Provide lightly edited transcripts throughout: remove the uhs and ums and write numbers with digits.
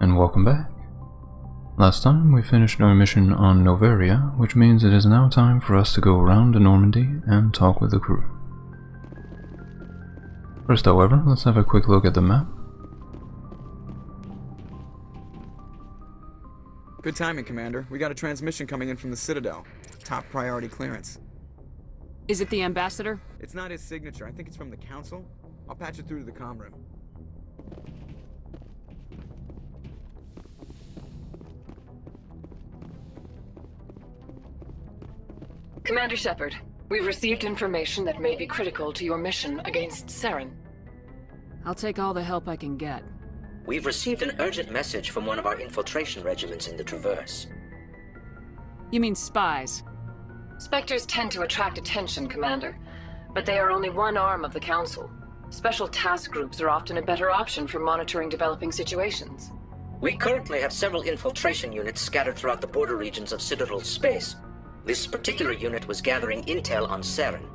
And welcome back. Last time we finished our mission on Noveria, which means it is now time for us to go around to Normandy and talk with the crew. First, however, let's have a quick look at the map. Good timing, Commander. We got a transmission coming in from the Citadel. Top priority clearance. Is it the ambassador? It's not his signature. I think it's from the Council. I'll patch it through to the comm room. Commander Shepard, we've received information that may be critical to your mission against Saren. I'll take all the help I can get. We've received an urgent message from one of our infiltration regiments in the Traverse. You mean spies? Spectres tend to attract attention, Commander, but they are only one arm of the Council. Special task groups are often a better option for monitoring developing situations. We currently have several infiltration units scattered throughout the border regions of Citadel space. This particular unit was gathering intel on Saren.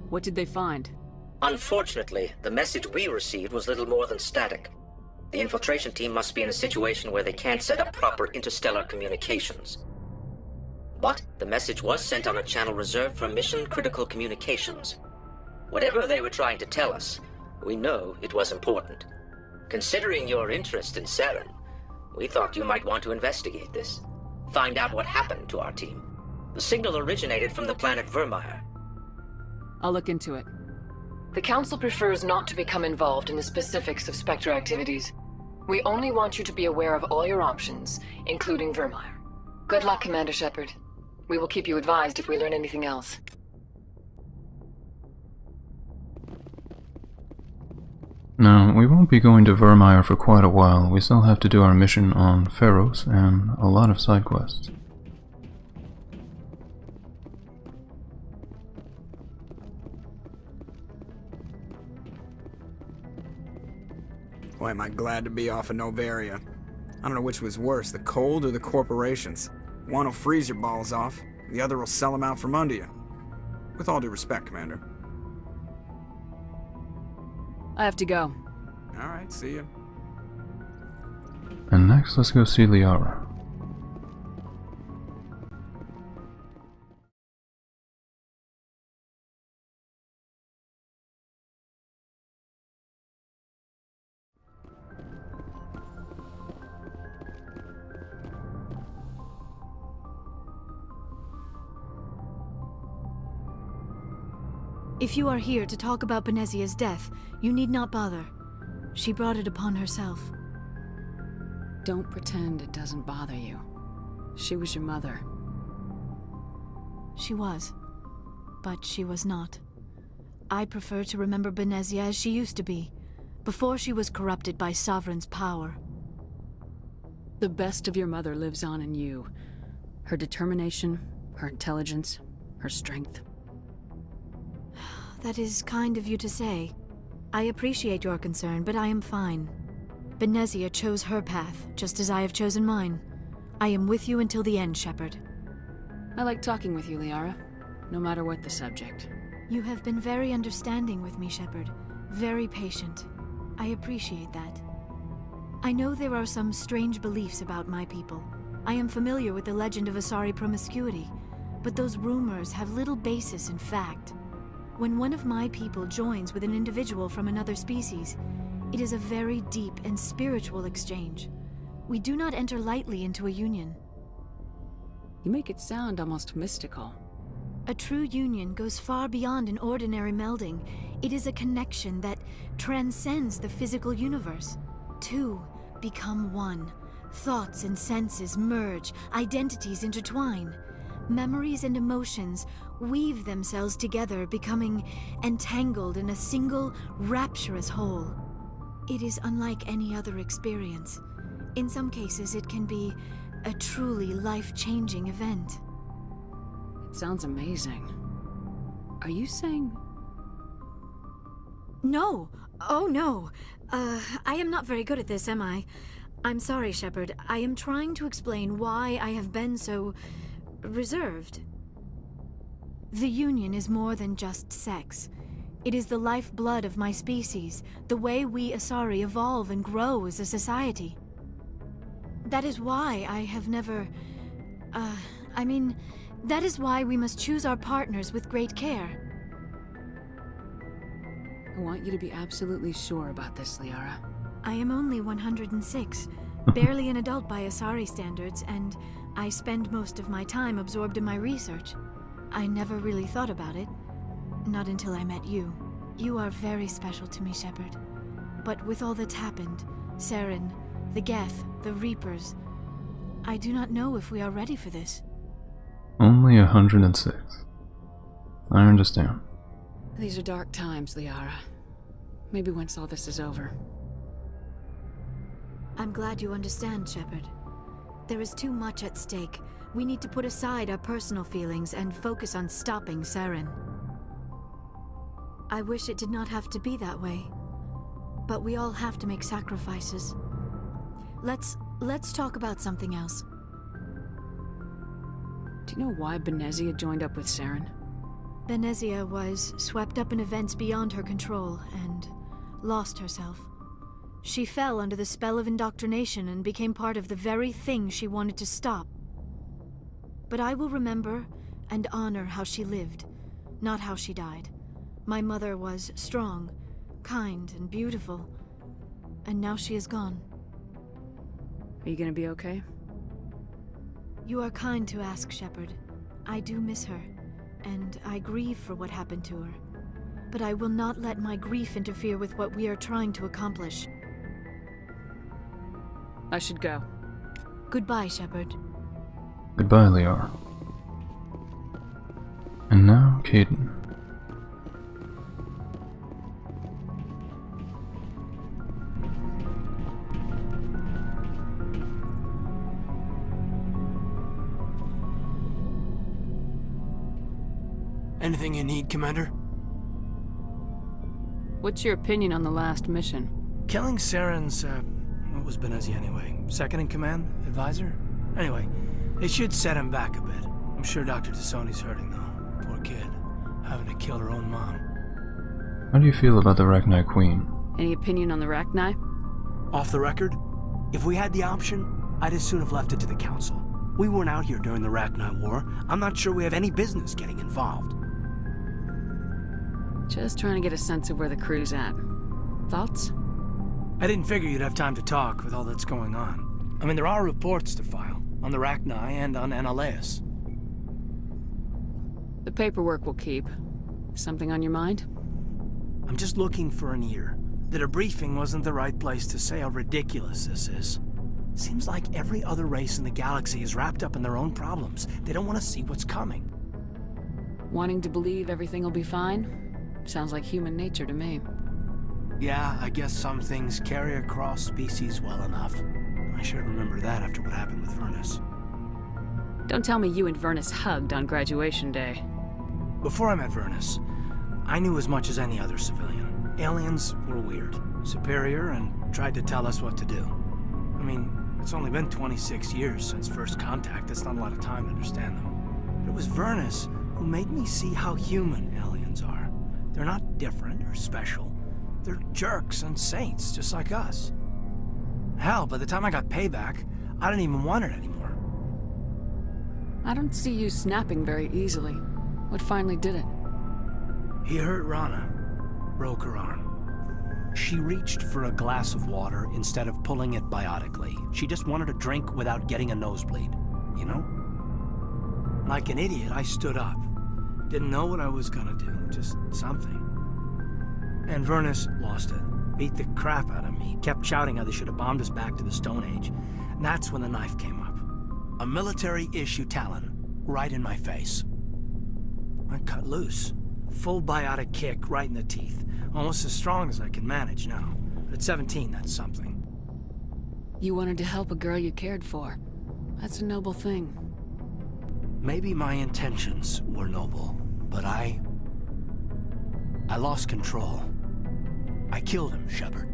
What did they find? Unfortunately, the message we received was little more than static. The infiltration team must be in a situation where they can't set up proper interstellar communications. But the message was sent on a channel reserved for mission-critical communications. Whatever they were trying to tell us, we know it was important. Considering your interest in Saren, we thought you might want to investigate this. Find out what happened to our team. The signal originated from the planet Vermeer. I'll look into it. The Council prefers not to become involved in the specifics of Spectre activities. We only want you to be aware of all your options, including Vermeer. Good luck, Commander Shepard. We will keep you advised if we learn anything else. Now, we won't be going to Vermeer for quite a while. We still have to do our mission on Pharos and a lot of side quests. Boy, am I glad to be off of Noveria. I don't know which was worse, the cold or the corporations. One will freeze your balls off, the other will sell them out from under you. With all due respect, Commander. I have to go. Alright, see ya. And next, let's go see Liara. If you are here to talk about Benezia's death, you need not bother. She brought it upon herself. Don't pretend it doesn't bother you. She was your mother. She was. But she was not. I prefer to remember Benezia as she used to be, before she was corrupted by Sovereign's power. The best of your mother lives on in you. Her determination, her intelligence, her strength. That is kind of you to say. I appreciate your concern, but I am fine. Benezia chose her path, just as I have chosen mine. I am with you until the end, Shepard. I like talking with you, Liara, no matter what the subject. You have been very understanding with me, Shepard. Very patient. I appreciate that. I know there are some strange beliefs about my people. I am familiar with the legend of Asari promiscuity, but those rumors have little basis in fact. When one of my people joins with an individual from another species, it is a very deep and spiritual exchange. We do not enter lightly into a union. You make it sound almost mystical. A true union goes far beyond an ordinary melding. It is a connection that transcends the physical universe. Two become one. Thoughts and senses merge, identities intertwine. Memories and emotions weave themselves together, becoming entangled in a single, rapturous whole. It is unlike any other experience. In some cases, it can be a truly life-changing event. It sounds amazing. Are you saying... No! Oh, no! I am not very good at this, am I? I'm sorry, Shepard. I am trying to explain why I have been so... reserved. The Union is more than just sex. It is the lifeblood of my species, the way we Asari evolve and grow as a society. That is why I have never... that is why we must choose our partners with great care. I want you to be absolutely sure about this, Liara. I am only 106, barely an adult by Asari standards, and I spend most of my time absorbed in my research. I never really thought about it. Not until I met you. You are very special to me, Shepard. But with all that's happened, Saren, the Geth, the Reapers, I do not know if we are ready for this. Only 106. I understand. These are dark times, Liara. Maybe once all this is over. I'm glad you understand, Shepard. There is too much at stake. We need to put aside our personal feelings and focus on stopping Saren. I wish it did not have to be that way. But we all have to make sacrifices. Let's talk about something else. Do you know why Benezia joined up with Saren? Benezia was swept up in events beyond her control and lost herself. She fell under the spell of indoctrination and became part of the very thing she wanted to stop. But I will remember and honor how she lived, not how she died. My mother was strong, kind, and beautiful, and now she is gone. Are you gonna be okay? You are kind to ask, Shepard. I do miss her, and I grieve for what happened to her. But I will not let my grief interfere with what we are trying to accomplish. I should go. Goodbye, Shepard. Goodbye, Liara. And now, Caden. Anything you need, Commander? What's your opinion on the last mission? Killing Saren's, what was Benezia anyway? Second in command? Advisor? Anyway, it should set him back a bit. I'm sure Dr. Tassoni's hurting, though. Poor kid. Having to kill her own mom. How do you feel about the Rachni Queen? Any opinion on the Rachni? Off the record, if we had the option, I'd as soon have left it to the Council. We weren't out here during the Rachni War. I'm not sure we have any business getting involved. Just trying to get a sense of where the crew's at. Thoughts? I didn't figure you'd have time to talk with all that's going on. I mean, there are reports to file, on the Rachni and on Annaleus. The paperwork will keep. Something on your mind? I'm just looking for an ear. The debriefing wasn't the right place to say how ridiculous this is. Seems like every other race in the galaxy is wrapped up in their own problems. They don't want to see what's coming. Wanting to believe everything will be fine? Sounds like human nature to me. Yeah, I guess some things carry across species well enough. I should remember that after what happened with Vernus. Don't tell me you and Vernus hugged on graduation day. Before I met Vernus, I knew as much as any other civilian. Aliens were weird, superior, and tried to tell us what to do. I mean, it's only been 26 years since first contact. That's not a lot of time to understand them. But it was Vernus who made me see how human aliens are. They're not different or special. They're jerks and saints, just like us. Hell, by the time I got payback, I didn't even want it anymore. I don't see you snapping very easily. What finally did it? He hurt Rana. Broke her arm. She reached for a glass of water instead of pulling it biotically. She just wanted a drink without getting a nosebleed, you know? Like an idiot, I stood up. Didn't know what I was gonna do, just something. And Vernus lost it. Beat the crap out of me. Kept shouting how they should have bombed us back to the Stone Age. And that's when the knife came up. A military-issue talon, right in my face. I cut loose. Full biotic kick right in the teeth. Almost as strong as I can manage now. But at 17, that's something. You wanted to help a girl you cared for. That's a noble thing. Maybe my intentions were noble, but I lost control. I killed him, Shepard.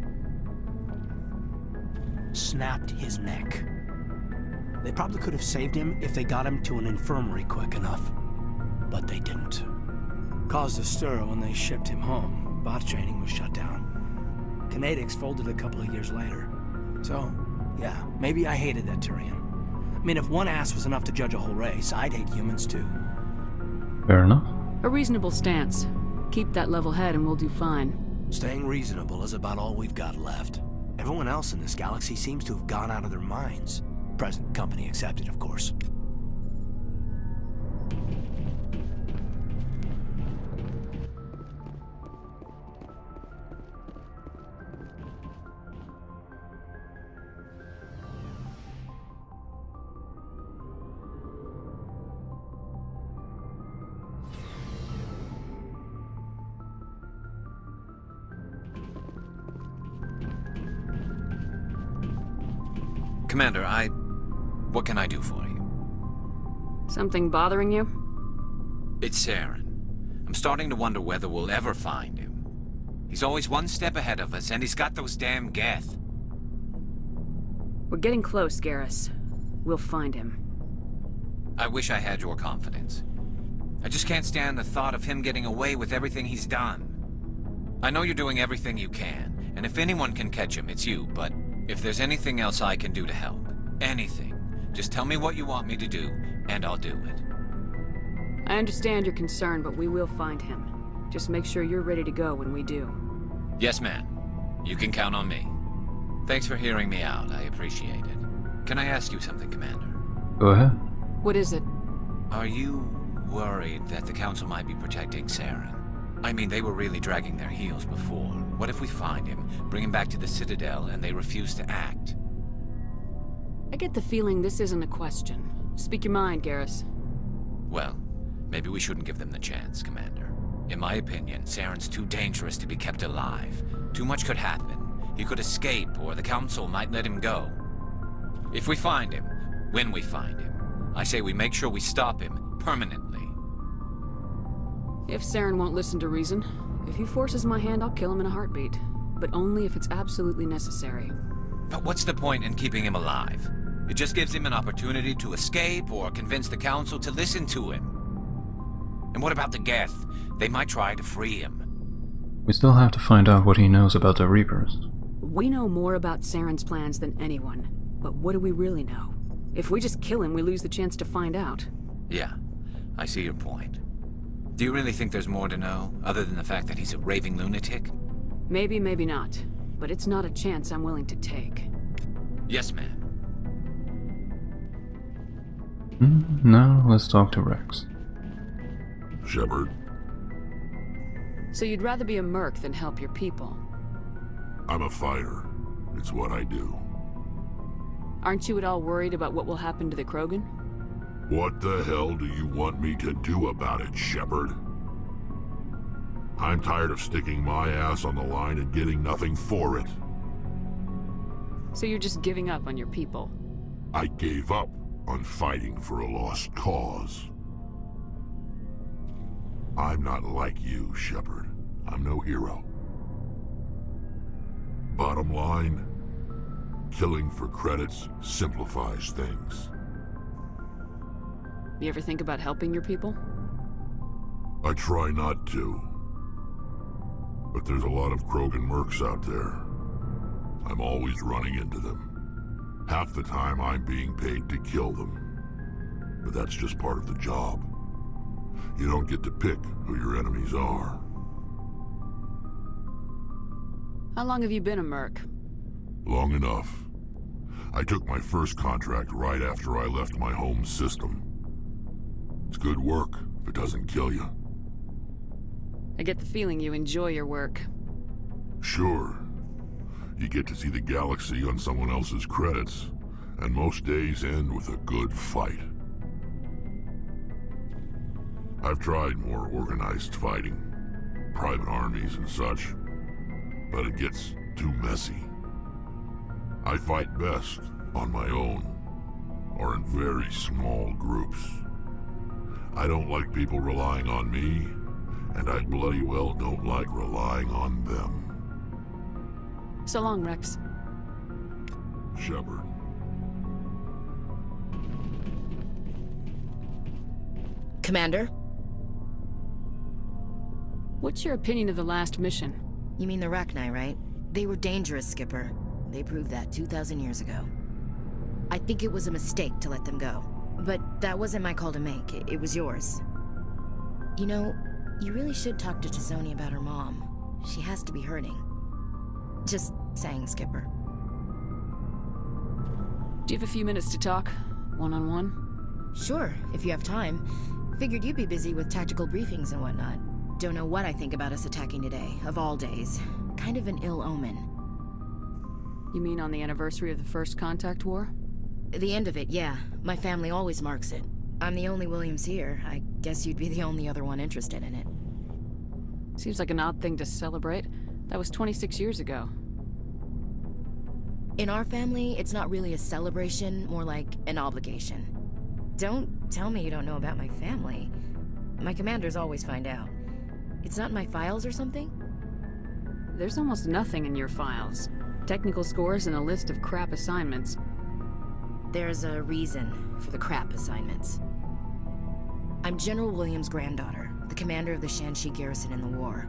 Snapped his neck. They probably could have saved him if they got him to an infirmary quick enough. but they didn't. Caused a stir when they shipped him home. Bot training was shut down. Kinetics folded a couple of years later. So, yeah, maybe I hated that Turian. I mean, if one ass was enough to judge a whole race, I'd hate humans too. Fair enough. A reasonable stance. Keep that level head and we'll do fine. Staying reasonable is about all we've got left. Everyone else in this galaxy seems to have gone out of their minds. Present company accepted, of course. Commander, what can I do for you? Something bothering you? It's Saren. I'm starting to wonder whether we'll ever find him. He's always one step ahead of us, and he's got those damn Geth. We're getting close, Garrus. We'll find him. I wish I had your confidence. I just can't stand the thought of him getting away with everything he's done. I know you're doing everything you can, and if anyone can catch him, it's you, but if there's anything else I can do to help, anything, just tell me what you want me to do, and I'll do it. I understand your concern, but we will find him. Just make sure you're ready to go when we do. Yes, ma'am. You can count on me. Thanks for hearing me out. I appreciate it. Can I ask you something, Commander? Go ahead. What is it? Are you worried that the Council might be protecting Saren? I mean, they were really dragging their heels before. What if we find him, bring him back to the Citadel, and they refuse to act? I get the feeling this isn't a question. Speak your mind, Garrus. Well, maybe we shouldn't give them the chance, Commander. In my opinion, Saren's too dangerous to be kept alive. Too much could happen. He could escape, or the Council might let him go. If we find him, when we find him, I say we make sure we stop him permanently. If Saren won't listen to reason, if he forces my hand, I'll kill him in a heartbeat. But only if it's absolutely necessary. But what's the point in keeping him alive? It just gives him an opportunity to escape or convince the Council to listen to him. And what about the Geth? They might try to free him. We still have to find out what he knows about the Reapers. We know more about Saren's plans than anyone. But what do we really know? If we just kill him, we lose the chance to find out. Yeah, I see your point. Do you really think there's more to know, other than the fact that he's a raving lunatic? Maybe, maybe not. But it's not a chance I'm willing to take. Yes, ma'am. Now, let's talk to Rex. Shepard, So you'd rather be a merc than help your people? I'm a fighter. It's what I do. Aren't you at all worried about what will happen to the Krogan? What the hell do you want me to do about it, Shepard? I'm tired of sticking my ass on the line and getting nothing for it. So you're just giving up on your people? I gave up on fighting for a lost cause. I'm not like you, Shepard. I'm no hero. Bottom line, killing for credits simplifies things. You ever think about helping your people? I try not to. But there's a lot of Krogan mercs out there. I'm always running into them. Half the time I'm being paid to kill them. But that's just part of the job. You don't get to pick who your enemies are. How long have you been a merc? Long enough. I took my first contract right after I left my home system. It's good work if it doesn't kill you. I get the feeling you enjoy your work. Sure. You get to see the galaxy on someone else's credits, and most days end with a good fight. I've tried more organized fighting, private armies and such, but it gets too messy. I fight best on my own, or in very small groups. I don't like people relying on me, and I bloody well don't like relying on them. So long, Rex. Shepard. Commander? What's your opinion of the last mission? You mean the Rachni, right? They were dangerous, Skipper. They proved that 2,000 years ago. I think it was a mistake to let them go. But that wasn't my call to make. It was yours. You know, you really should talk to Tizoni about her mom. She has to be hurting. Just saying, Skipper. Do you have a few minutes to talk? One-on-one? Sure, if you have time. Figured you'd be busy with tactical briefings and whatnot. Don't know what I think about us attacking today, of all days. Kind of an ill omen. You mean on the anniversary of the first contact war? The end of it, yeah. My family always marks it. I'm the only Williams here. I guess you'd be the only other one interested in it. Seems like an odd thing to celebrate. That was 26 years ago. In our family, it's not really a celebration, more like an obligation. Don't tell me you don't know about my family. My commanders always find out. It's not in my files or something? There's almost nothing in your files. Technical scores and a list of crap assignments. There's a reason for the crap assignments. I'm General Williams' granddaughter, the commander of the Shanxi garrison in the war.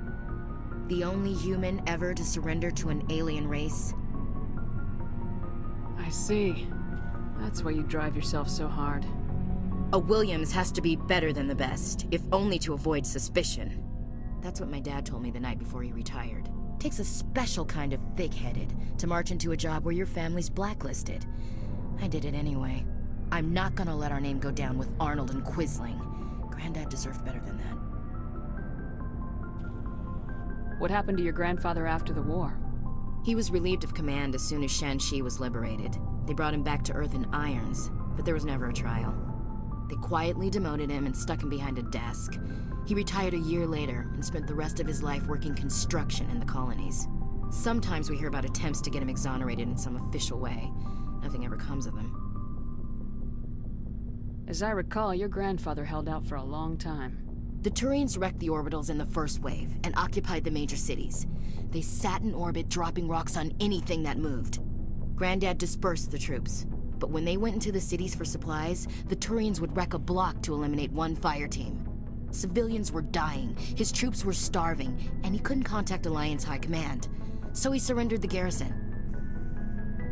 The only human ever to surrender to an alien race. I see. That's why you drive yourself so hard. A Williams has to be better than the best, if only to avoid suspicion. That's what my dad told me the night before he retired. Takes a special kind of thick-headed to march into a job where your family's blacklisted. I did it anyway. I'm not gonna let our name go down with Arnold and Quisling. Granddad deserved better than that. What happened to your grandfather after the war? He was relieved of command as soon as Shanxi was liberated. They brought him back to Earth in irons, but there was never a trial. They quietly demoted him and stuck him behind a desk. He retired a year later and spent the rest of his life working construction in the colonies. Sometimes we hear about attempts to get him exonerated in some official way. Nothing ever comes of them. As I recall, your grandfather held out for a long time. The Turians wrecked the orbitals in the first wave and occupied the major cities. They sat in orbit, dropping rocks on anything that moved. Granddad dispersed the troops, but when they went into the cities for supplies, the Turians would wreck a block to eliminate one fire team. Civilians were dying, his troops were starving, and he couldn't contact Alliance High Command. So he surrendered the garrison.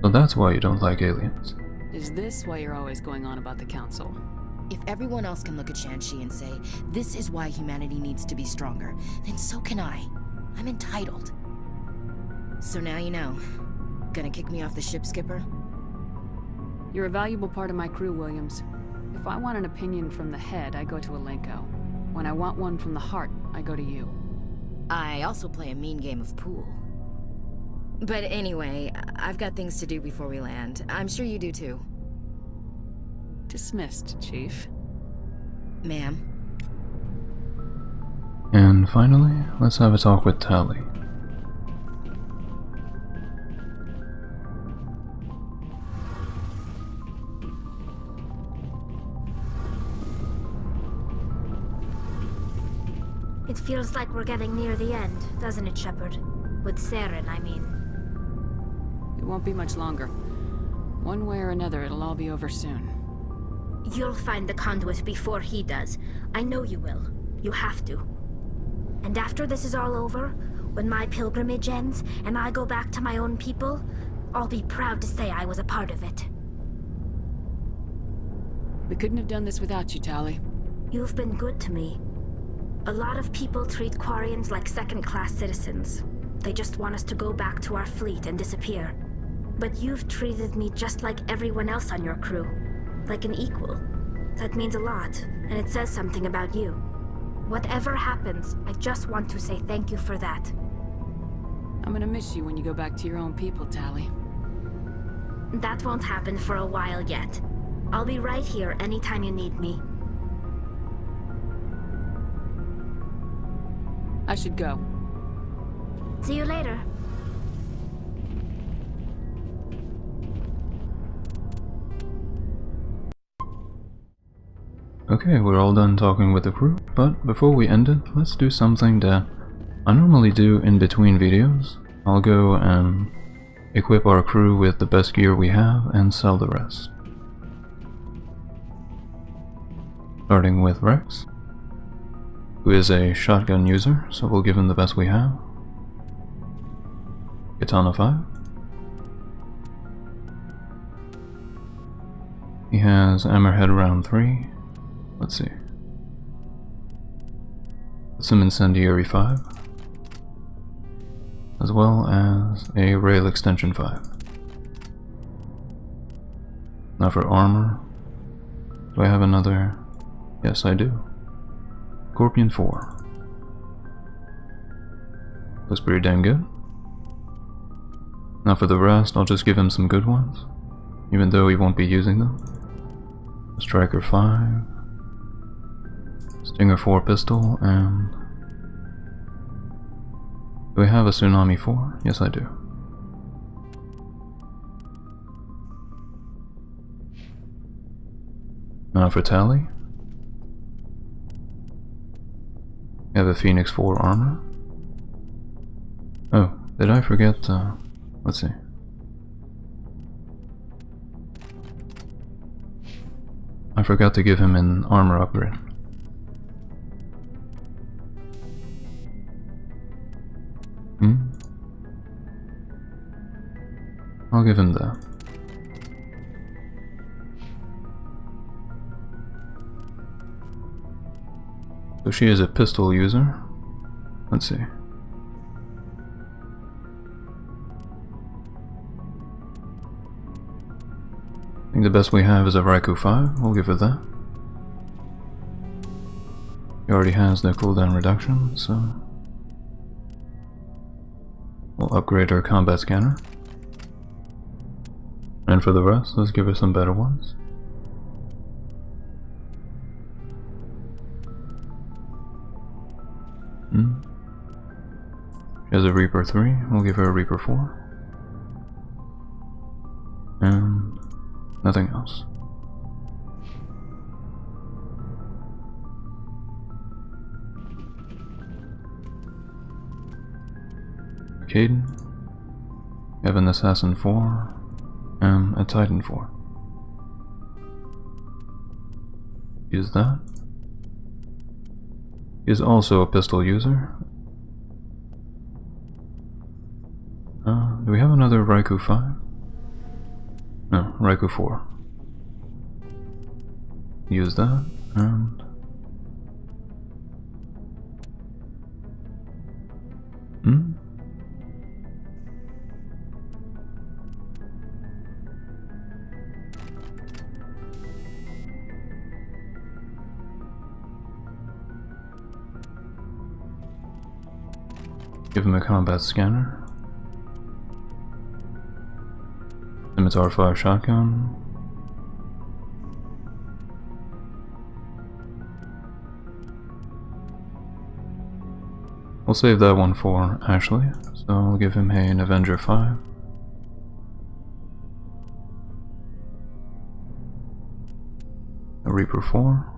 So that's why you don't like aliens. Is this why you're always going on about the Council? If everyone else can look at Shanxi and say, this is why humanity needs to be stronger, then so can I. I'm entitled. So now you know. Gonna kick me off the ship, Skipper? You're a valuable part of my crew, Williams. If I want an opinion from the head, I go to Alenko. When I want one from the heart, I go to you. I also play a mean game of pool. But anyway, I've got things to do before we land. I'm sure you do too. Dismissed, Chief. Ma'am. And finally, let's have a talk with Tally. It feels like we're getting near the end, doesn't it, Shepard? With Saren, I mean. It won't be much longer. One way or another, it'll all be over soon. You'll find the conduit before he does. I know you will. You have to. And after this is all over, when my pilgrimage ends and I go back to my own people, I'll be proud to say I was a part of it. We couldn't have done this without you, Tally. You've been good to me. A lot of people treat Quarians like second-class citizens. They just want us to go back to our fleet and disappear. But you've treated me just like everyone else on your crew. Like an equal. That means a lot, and it says something about you. Whatever happens, I just want to say thank you for that. I'm gonna miss you when you go back to your own people, Tally. That won't happen for a while yet. I'll be right here anytime you need me. I should go. See you later. Okay, we're all done talking with the crew, but before we end it, let's do something that I normally do in between videos. I'll go and equip our crew with the best gear we have and sell the rest. Starting with Rex. who is a shotgun user, so we'll give him the best we have. Katana 5. He has Hammerhead round 3. Let's see. Some Incendiary 5. As well as a Rail Extension 5. Now for armor. Do I have another? Yes, I do. Scorpion 4. Looks pretty damn good. Now for the rest, I'll just give him some good ones, even though he won't be using them. Striker 5. Stinger 4 pistol, and... do I have a Tsunami 4? Yes, I do. Now for Tally. I have a Phoenix 4 armor. Oh, did I forget, let's see. I forgot to give him an armor upgrade. I'll give him that. So she is a pistol user. Let's see. I think the best we have is a Raikou 5. We'll give her that. He already has the cooldown reduction, so we'll upgrade our combat scanner. And for the rest, let's give her some better ones. She has a Reaper 3, we'll give her a Reaper 4. And nothing else. Caden. We have an Assassin 4 and a Titan 4. Use that. He is also a pistol user. Do we have another Raikou 5? No, Raikou 4. Use that, and... give him a combat scanner. Scimitar 5 shotgun. We'll save that one for Ashley, so I'll give him an Avenger 5. A Reaper 4.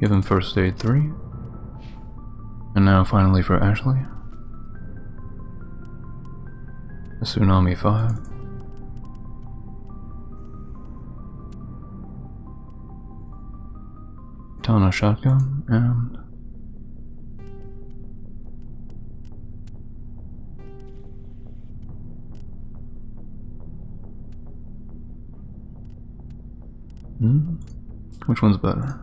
Give him First Aid 3. And now finally for Ashley. A Tsunami 5. Katana shotgun, and... which one's better?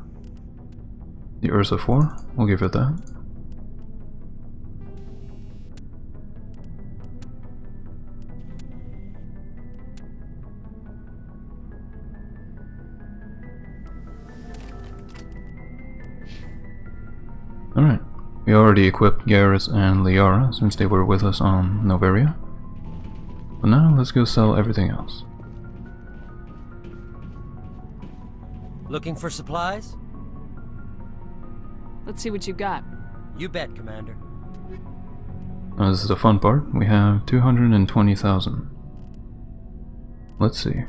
The Ursa 4? We'll give it that. Alright, we already equipped Garrus and Liara since they were with us on Noveria. But now let's go sell everything else. Looking for supplies? Let's see what you got. You bet, Commander. Now this is the fun part. We have 220,000. Let's see.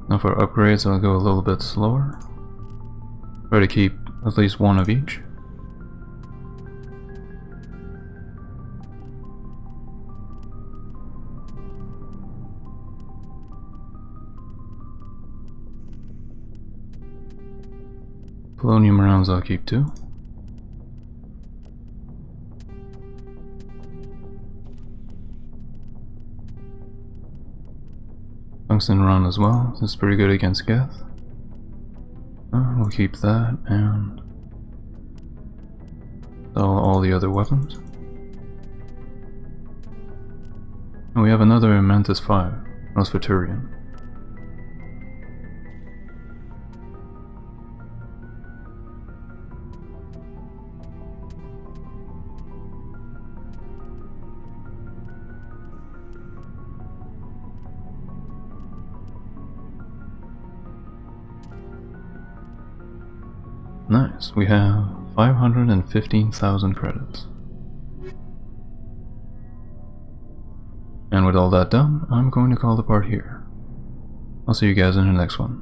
Now for upgrades, I'll go a little bit slower. Try to keep at least one of each. Polonium rounds I'll keep 2. Tungsten round as well, this is pretty good against Geth. We'll keep that and all the other weapons. And we have another Mantis 5, Nosfaturian. Nice, we have 515,000 credits. And with all that done, I'm going to call the part here. I'll see you guys in the next one.